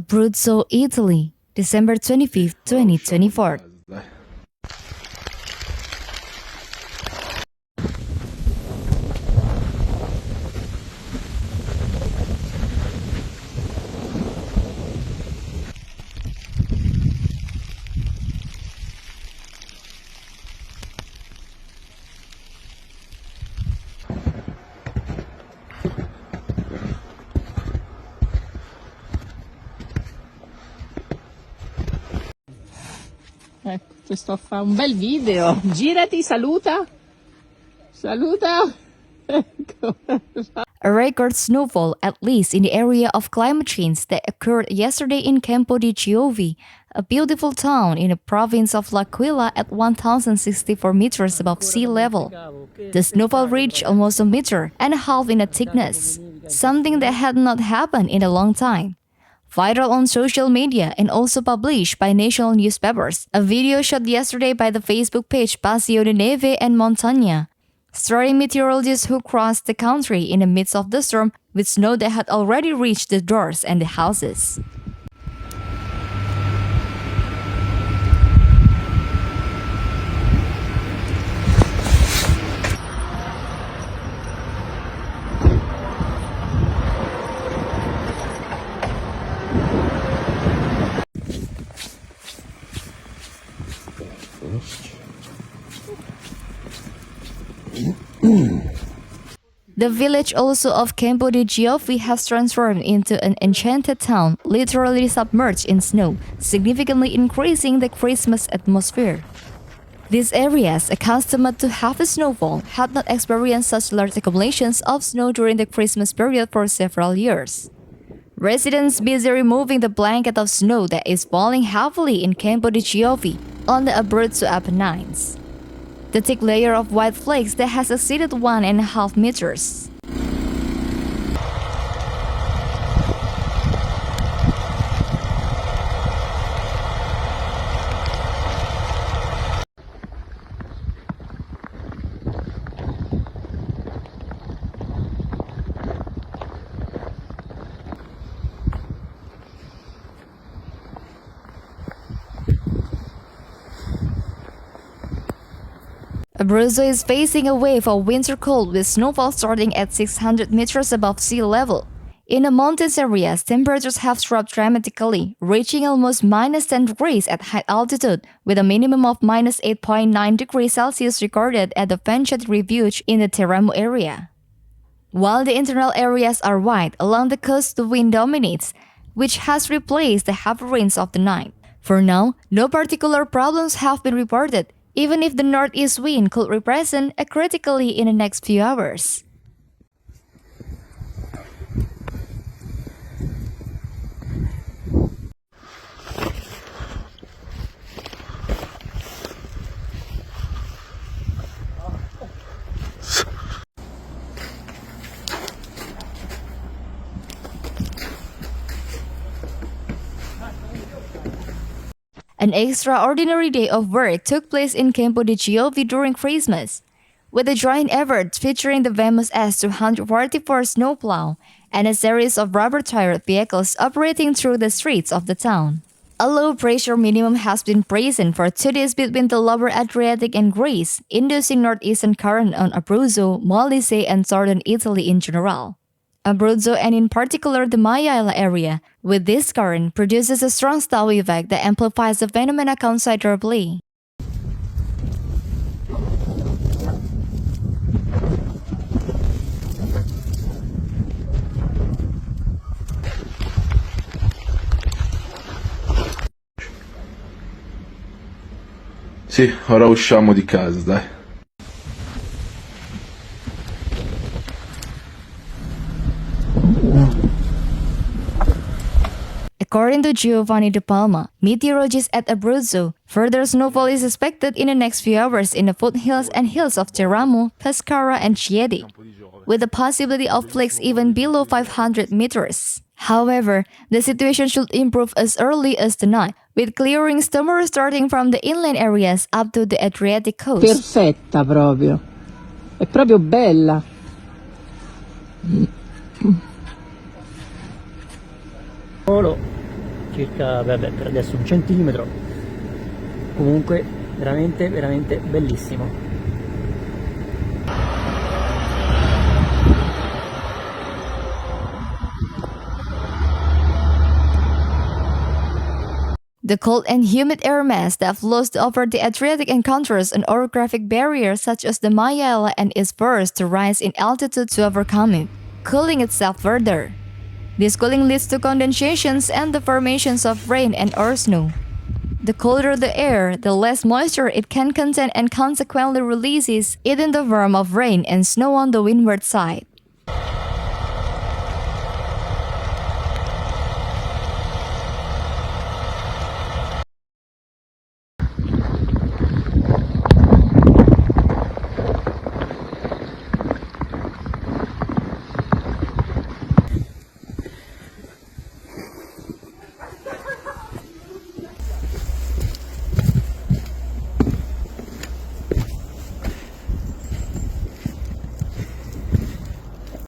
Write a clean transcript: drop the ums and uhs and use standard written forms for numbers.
Abruzzo, Italy, December 25, 2024. Ecco, sto a fare un bel video. Girati, saluta. Saluta. Ecco. A record snowfall, at least in the area of climate change, that occurred yesterday in Campo di Giove, a beautiful town in the province of L'Aquila at 1,064 meters above sea level. The snowfall reached almost a meter and a half in thickness, something that had not happened in a long time. Viral on social media and also published by national newspapers, a video shot yesterday by the Facebook page Paseo de Neve and Montaña, starring meteorologists who crossed the country in the midst of the storm with snow that had already reached the doors and the houses. The village also of Campo di Giove has transformed into an enchanted town, literally submerged in snow, significantly increasing the Christmas atmosphere. These areas, accustomed to heavy snowfall, had not experienced such large accumulations of snow during the Christmas period for several years. Residents busy removing the blanket of snow that is falling heavily in Campo di Giove on the Abruzzo Apennines. The thick layer of white flakes that has exceeded 1.5 meters. Abruzzo is facing a wave of winter cold with snowfall starting at 600 meters above sea level. In the mountainous areas, temperatures have dropped dramatically, reaching almost -10 degrees at high altitude, with a minimum of -8.9 degrees Celsius recorded at the enchanted refuge in the Teramo area. While the internal areas are white, along the coast the wind dominates, which has replaced the heavy rains of the night. For now, no particular problems have been reported, even if the northeast wind could represent a critically in the next few hours. An extraordinary day of work took place in Campo di Giove during Christmas, with a giant effort featuring the famous S244 snowplow and a series of rubber-tired vehicles operating through the streets of the town. A low-pressure minimum has been present for 2 days between the lower Adriatic and Greece, inducing northeastern current on Abruzzo, Molise, and southern Italy in general. Abruzzo, and in particular the Maiala area, with this current, produces a strong snow effect that amplifies the phenomena considerably. Sì, ora usciamo di casa, dai. According to Giovanni De Palma, meteorologist at Abruzzo, further snowfall is expected in the next few hours in the foothills and hills of Teramo, Pescara, and Chiedi, with the possibility of flakes even below 500 meters. However, the situation should improve as early as tonight, with clearings tomorrow starting from the inland areas up to the Adriatic coast. Perfetta proprio. È proprio bella. Solo. circa, vabbè, per adesso 1 centimetro. Comunque veramente veramente bellissimo. The cold and humid air mass that flows over the Adriatic encounters an orographic barrier such as the Mayala and is forced to rise in altitude to overcome it, cooling itself further. This cooling leads to condensations and the formations of rain and or snow. The colder the air, the less moisture it can contain and consequently releases it in the form of rain and snow on the windward side.